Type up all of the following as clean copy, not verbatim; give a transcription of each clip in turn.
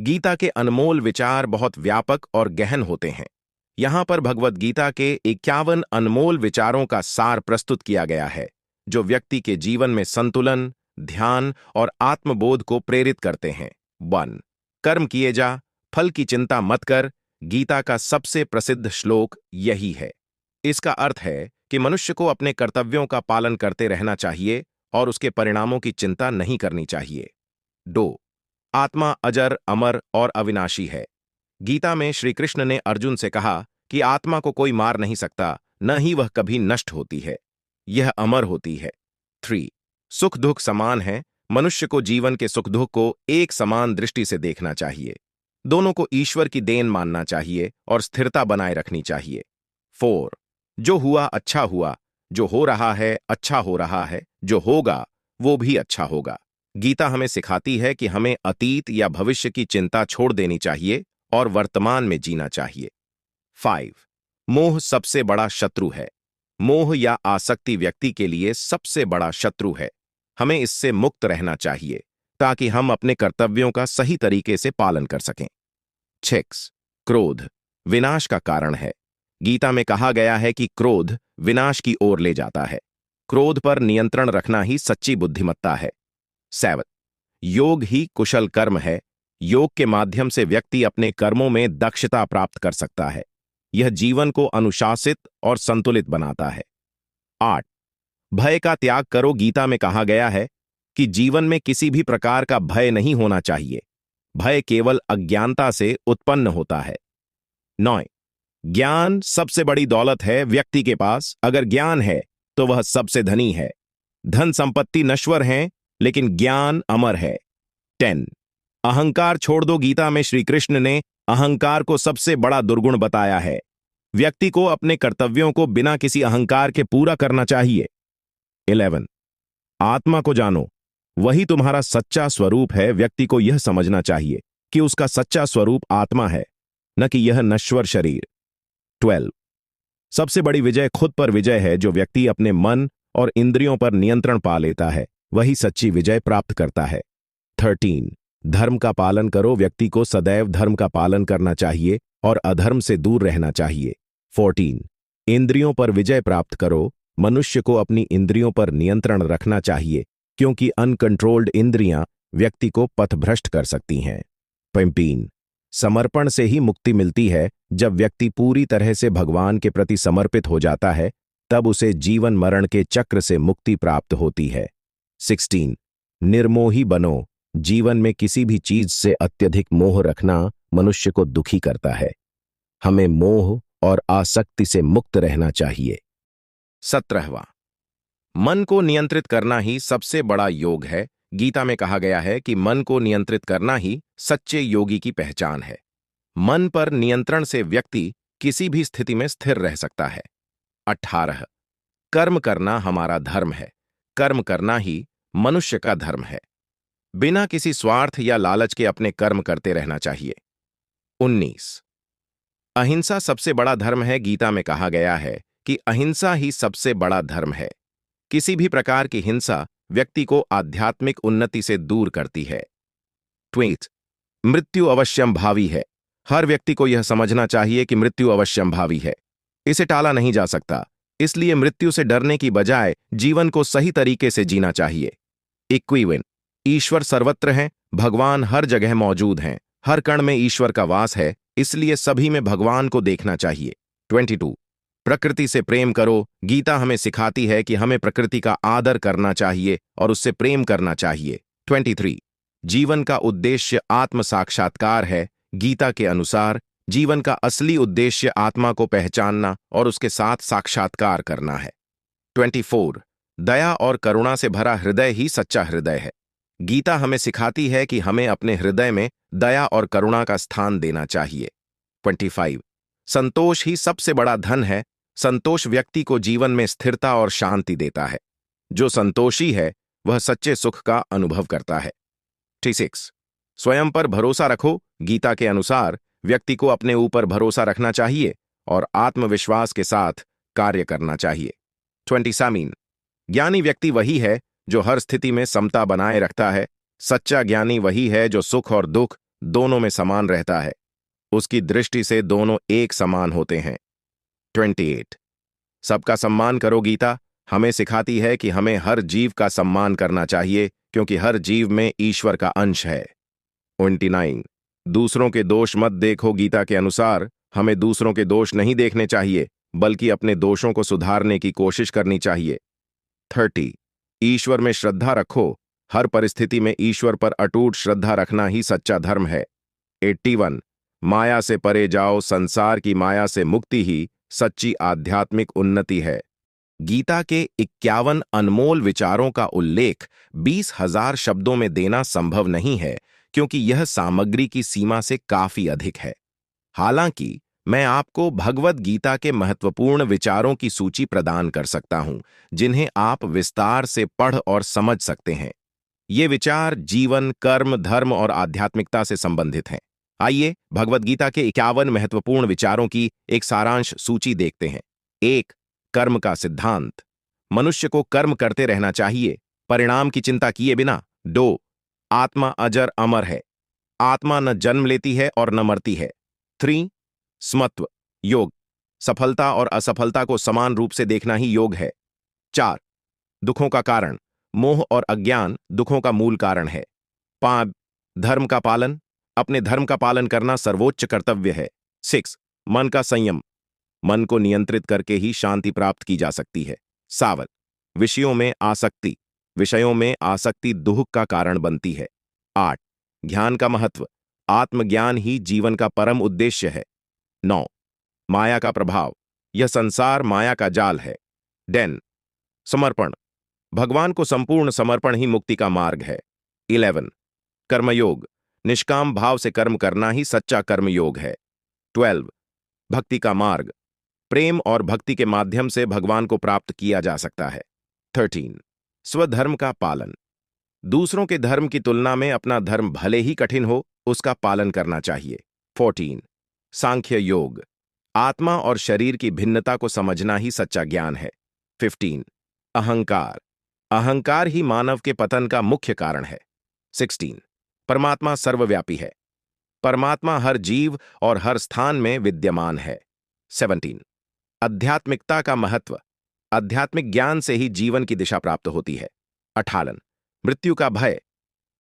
गीता के अनमोल विचार बहुत व्यापक और गहन होते हैं। यहाँ पर भगवत गीता के 51 अनमोल विचारों का सार प्रस्तुत किया गया है, जो व्यक्ति के जीवन में संतुलन, ध्यान और आत्मबोध को प्रेरित करते हैं। 1. कर्म किए जा, फल की चिंता मत कर। गीता का सबसे प्रसिद्ध श्लोक यही है। इसका अर्थ है कि मनुष्य को अपने कर्तव्यों का पालन करते रहना चाहिए और उसके परिणामों की चिंता नहीं करनी चाहिए। 2. आत्मा अजर, अमर और अविनाशी है। गीता में श्री कृष्ण ने अर्जुन से कहा कि आत्मा को कोई मार नहीं सकता, न ही वह कभी नष्ट होती है, यह अमर होती है। 3. सुख दुख समान है। मनुष्य को जीवन के सुख दुख को एक समान दृष्टि से देखना चाहिए। दोनों को ईश्वर की देन मानना चाहिए और स्थिरता बनाए रखनी चाहिए। 4. जो हुआ अच्छा हुआ, जो हो रहा है अच्छा हो रहा है, जो होगा वो भी अच्छा होगा। गीता हमें सिखाती है कि हमें अतीत या भविष्य की चिंता छोड़ देनी चाहिए और वर्तमान में जीना चाहिए। 5. मोह सबसे बड़ा शत्रु है। मोह या आसक्ति व्यक्ति के लिए सबसे बड़ा शत्रु है। हमें इससे मुक्त रहना चाहिए ताकि हम अपने कर्तव्यों का सही तरीके से पालन कर सकें। 6. क्रोध विनाश का कारण है। गीता में कहा गया है कि क्रोध विनाश की ओर ले जाता है। क्रोध पर नियंत्रण रखना ही सच्ची बुद्धिमत्ता है। 7. योग ही कुशल कर्म है। योग के माध्यम से व्यक्ति अपने कर्मों में दक्षता प्राप्त कर सकता है। यह जीवन को अनुशासित और संतुलित बनाता है। 8. भय का त्याग करो। गीता में कहा गया है कि जीवन में किसी भी प्रकार का भय नहीं होना चाहिए। भय केवल अज्ञानता से उत्पन्न होता है। 9. ज्ञान सबसे बड़ी दौलत है। व्यक्ति के पास अगर ज्ञान है तो वह सबसे धनी है। धन संपत्ति नश्वर हैं, लेकिन ज्ञान अमर है। 10. अहंकार छोड़ दो। गीता में श्री कृष्ण ने अहंकार को सबसे बड़ा दुर्गुण बताया है। व्यक्ति को अपने कर्तव्यों को बिना किसी अहंकार के पूरा करना चाहिए। 11. आत्मा को जानो, वही तुम्हारा सच्चा स्वरूप है। व्यक्ति को यह समझना चाहिए कि उसका सच्चा स्वरूप आत्मा है, न कि यह नश्वर शरीर। 12. सबसे बड़ी विजय खुद पर विजय है। जो व्यक्ति अपने मन और इंद्रियों पर नियंत्रण पा लेता है, वही सच्ची विजय प्राप्त करता है। 13. धर्म का पालन करो। व्यक्ति को सदैव धर्म का पालन करना चाहिए और अधर्म से दूर रहना चाहिए। 14. इंद्रियों पर विजय प्राप्त करो। मनुष्य को अपनी इंद्रियों पर नियंत्रण रखना चाहिए, क्योंकि अनकंट्रोल्ड इंद्रियां व्यक्ति को पथभ्रष्ट कर सकती हैं। 15. समर्पण से ही मुक्ति मिलती है। जब व्यक्ति पूरी तरह से भगवान के प्रति समर्पित हो जाता है, तब उसे जीवन मरण के चक्र से मुक्ति प्राप्त होती है। 16. निर्मोही बनो। जीवन में किसी भी चीज से अत्यधिक मोह रखना मनुष्य को दुखी करता है। हमें मोह और आसक्ति से मुक्त रहना चाहिए। 17वां, मन को नियंत्रित करना ही सबसे बड़ा योग है। गीता में कहा गया है कि मन को नियंत्रित करना ही सच्चे योगी की पहचान है। मन पर नियंत्रण से व्यक्ति किसी भी स्थिति में स्थिर रह सकता है। 18. कर्म करना हमारा धर्म है। कर्म करना ही मनुष्य का धर्म है। बिना किसी स्वार्थ या लालच के अपने कर्म करते रहना चाहिए। 19. अहिंसा सबसे बड़ा धर्म है। गीता में कहा गया है कि अहिंसा ही सबसे बड़ा धर्म है। किसी भी प्रकार की हिंसा व्यक्ति को आध्यात्मिक उन्नति से दूर करती है। 20. मृत्यु अवश्यम भावी है। हर व्यक्ति को यह समझना चाहिए कि मृत्यु अवश्यम भावी है, इसे टाला नहीं जा सकता। इसलिए मृत्यु से डरने की बजाय जीवन को सही तरीके से जीना चाहिए। 21. ईश्वर सर्वत्र हैं। भगवान हर जगह मौजूद हैं। हर कण में ईश्वर का वास है, इसलिए सभी में भगवान को देखना चाहिए। 22. प्रकृति से प्रेम करो। गीता हमें सिखाती है कि हमें प्रकृति का आदर करना चाहिए और उससे प्रेम करना चाहिए। 23. जीवन का उद्देश्य आत्म साक्षात्कार है। गीता के अनुसार जीवन का असली उद्देश्य आत्मा को पहचानना और उसके साथ साक्षात्कार करना है। 24. दया और करुणा से भरा हृदय ही सच्चा हृदय है। गीता हमें सिखाती है कि हमें अपने हृदय में दया और करुणा का स्थान देना चाहिए। 25. संतोष ही सबसे बड़ा धन है। संतोष व्यक्ति को जीवन में स्थिरता और शांति देता है। जो संतोषी है वह सच्चे सुख का अनुभव करता है। 36. स्वयं पर भरोसा रखो। गीता के अनुसार व्यक्ति को अपने ऊपर भरोसा रखना चाहिए और आत्मविश्वास के साथ कार्य करना चाहिए। 27. ज्ञानी व्यक्ति वही है जो हर स्थिति में समता बनाए रखता है। सच्चा ज्ञानी वही है जो सुख और दुख दोनों में समान रहता है। उसकी दृष्टि से दोनों एक समान होते हैं। 28 सबका सम्मान करो गीता हमें सिखाती है कि हमें हर जीव का सम्मान करना चाहिए क्योंकि हर जीव में ईश्वर का अंश है। 29 दूसरों के दोष मत देखो गीता के अनुसार हमें दूसरों के दोष नहीं देखने चाहिए बल्कि अपने दोषों को सुधारने की कोशिश करनी चाहिए। 30 ईश्वर में श्रद्धा रखो हर परिस्थिति में ईश्वर पर अटूट श्रद्धा रखना ही सच्चा धर्म है। 81 माया से परे जाओ संसार की माया से मुक्ति ही सच्ची आध्यात्मिक उन्नति है। गीता के 51 अनमोल विचारों का उल्लेख 20,000 शब्दों में देना संभव नहीं है क्योंकि यह सामग्री की सीमा से काफी अधिक है। हालांकि मैं आपको भगवत गीता के महत्वपूर्ण विचारों की सूची प्रदान कर सकता हूं जिन्हें आप विस्तार से पढ़ और समझ सकते हैं। ये विचार जीवन, कर्म, धर्म और आध्यात्मिकता से संबंधित हैं। आइए भगवत गीता के 51 महत्वपूर्ण विचारों की एक सारांश सूची देखते हैं। 1 कर्म का सिद्धांत मनुष्य को कर्म करते रहना चाहिए परिणाम की चिंता किए बिना। 2 आत्मा अजर अमर है आत्मा न जन्म लेती है और न मरती है। 3 स्मत्व योग सफलता और असफलता को समान रूप से देखना ही योग है। 4 दुखों का कारण मोह और अज्ञान दुखों का मूल कारण है। 5 धर्म का पालन अपने धर्म का पालन करना सर्वोच्च कर्तव्य है। 6 मन का संयम मन को नियंत्रित करके ही शांति प्राप्त की जा सकती है। 7 विषयों में आसक्ति दुख का कारण बनती है। 8 ज्ञान का महत्व आत्मज्ञान ही जीवन का परम उद्देश्य है। 9 माया का प्रभाव यह संसार माया का जाल है। 10 समर्पण भगवान को संपूर्ण समर्पण ही मुक्ति का मार्ग है। 11 कर्मयोग निष्काम भाव से कर्म करना ही सच्चा कर्मयोग है। 12 भक्ति का मार्ग प्रेम और भक्ति के माध्यम से भगवान को प्राप्त किया जा सकता है। 13 स्वधर्म का पालन दूसरों के धर्म की तुलना में अपना धर्म भले ही कठिन हो उसका पालन करना चाहिए। 14 सांख्य योग आत्मा और शरीर की भिन्नता को समझना ही सच्चा ज्ञान है। 15 अहंकार अहंकार ही मानव के पतन का मुख्य कारण है। 16 परमात्मा सर्वव्यापी है परमात्मा हर जीव और हर स्थान में विद्यमान है। 17 आध्यात्मिकता का महत्व आध्यात्मिक ज्ञान से ही जीवन की दिशा प्राप्त होती है। 18 मृत्यु का भय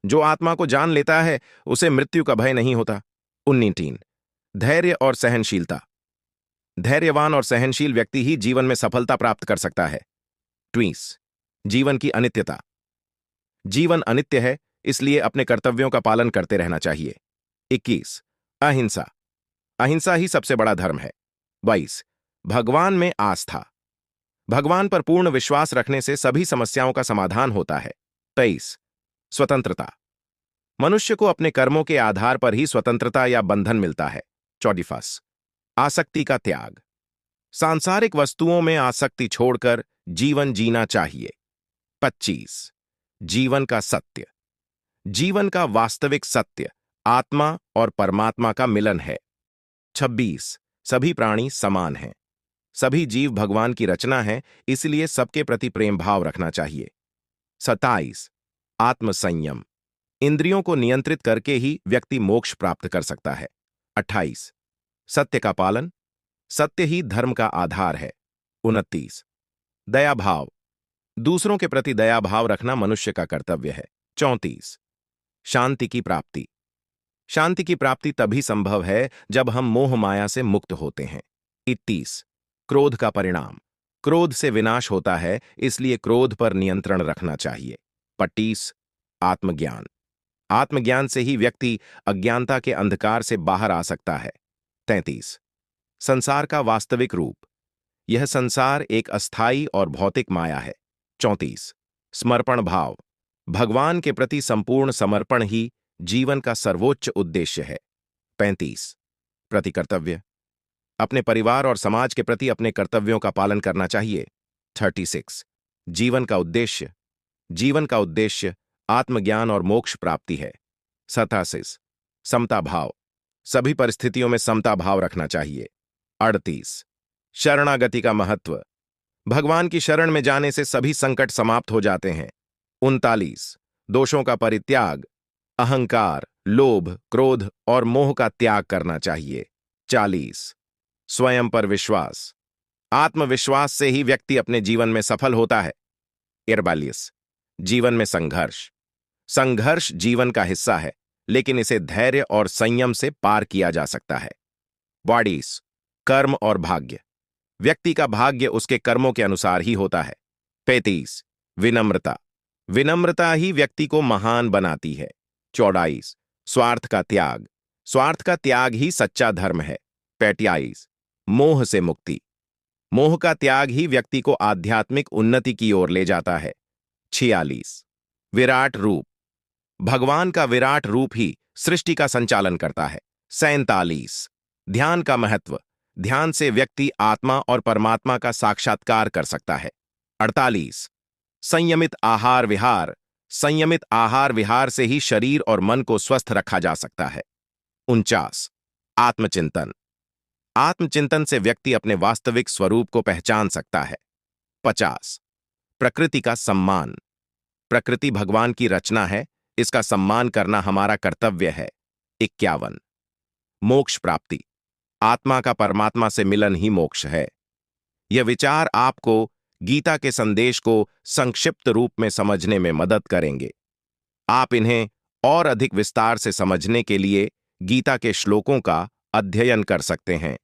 जो आत्मा को जान लेता है उसे मृत्यु का भय नहीं होता। 19 धैर्य और सहनशीलता धैर्यवान और सहनशील व्यक्ति ही जीवन में सफलता प्राप्त कर सकता है। 20 जीवन की अनित्यता जीवन अनित्य है इसलिए अपने कर्तव्यों का पालन करते रहना चाहिए। 21 अहिंसा अहिंसा ही सबसे बड़ा धर्म है। 22 भगवान में आस्था भगवान पर पूर्ण विश्वास रखने से सभी समस्याओं का समाधान होता है। 23 स्वतंत्रता मनुष्य को अपने कर्मों के आधार पर ही स्वतंत्रता या बंधन मिलता है। 24 आसक्ति का त्याग सांसारिक वस्तुओं में आसक्ति छोड़कर जीवन जीना चाहिए। 25 जीवन का सत्य जीवन का वास्तविक सत्य आत्मा और परमात्मा का मिलन है। 26 सभी प्राणी समान हैं सभी जीव भगवान की रचना है इसलिए सबके प्रति प्रेम भाव रखना चाहिए। 27 आत्मसंयम इंद्रियों को नियंत्रित करके ही व्यक्ति मोक्ष प्राप्त कर सकता है। 28 सत्य का पालन सत्य ही धर्म का आधार है। 29 दया भाव दूसरों के प्रति दया भाव रखना मनुष्य का कर्तव्य है। 34 शांति की प्राप्ति तभी संभव है जब हम मोह माया से मुक्त होते हैं। 31 क्रोध का परिणाम क्रोध से विनाश होता है इसलिए क्रोध पर नियंत्रण रखना चाहिए। 25 आत्मज्ञान से ही व्यक्ति अज्ञानता के अंधकार से बाहर आ सकता है। 33 संसार का वास्तविक रूप यह संसार एक अस्थायी और भौतिक माया है। 34 समर्पण भाव भगवान के प्रति संपूर्ण समर्पण ही जीवन का सर्वोच्च उद्देश्य है। 35 प्रतिकर्तव्य अपने परिवार और समाज के प्रति अपने कर्तव्यों का पालन करना चाहिए। 36 जीवन का उद्देश्य आत्मज्ञान और मोक्ष प्राप्ति है। 37 समता भाव सभी परिस्थितियों में समता भाव रखना चाहिए। 38 शरणागति का महत्व भगवान की शरण में जाने से सभी संकट समाप्त हो जाते हैं। 39 दोषों का परित्याग अहंकार, लोभ, क्रोध और मोह का त्याग करना चाहिए। 40 स्वयं पर विश्वास। आत्मविश्वास से ही व्यक्ति अपने जीवन में सफल होता है। 41 जीवन में संघर्ष। संघर्ष जीवन का हिस्सा है, लेकिन इसे धैर्य और संयम से पार किया जा सकता है। 42 कर्म और भाग्य। व्यक्ति का भाग्य उसके कर्मों के अनुसार ही होता है। 35 विनम्रता। विनम्रता ही व्यक्ति को महान बनाती है। 44 स्वार्थ का त्याग। स्वार्थ का त्याग ही सच्चा धर्म है। 45 मोह से मुक्ति। मोह का त्याग ही व्यक्ति को आध्यात्मिक उन्नति की ओर ले जाता है। 46 विराट रूप। भगवान का विराट रूप ही सृष्टि का संचालन करता है। 47 ध्यान का महत्व। ध्यान से व्यक्ति आत्मा और परमात्मा का साक्षात्कार कर सकता है। 48 संयमित आहार विहार। संयमित आहार विहार से ही शरीर और मन को स्वस्थ रखा जा सकता है। 49 आत्मचिंतन। आत्मचिंतन से व्यक्ति अपने वास्तविक स्वरूप को पहचान सकता है। 50 प्रकृति का सम्मान। प्रकृति भगवान की रचना है, इसका सम्मान करना हमारा कर्तव्य है। 51 मोक्ष प्राप्ति। आत्मा का परमात्मा से मिलन ही मोक्ष है। यह विचार आपको गीता के संदेश को संक्षिप्त रूप में समझने में मदद करेंगे। आप इन्हें और अधिक विस्तार से समझने के लिए गीता के श्लोकों का अध्ययन कर सकते हैं।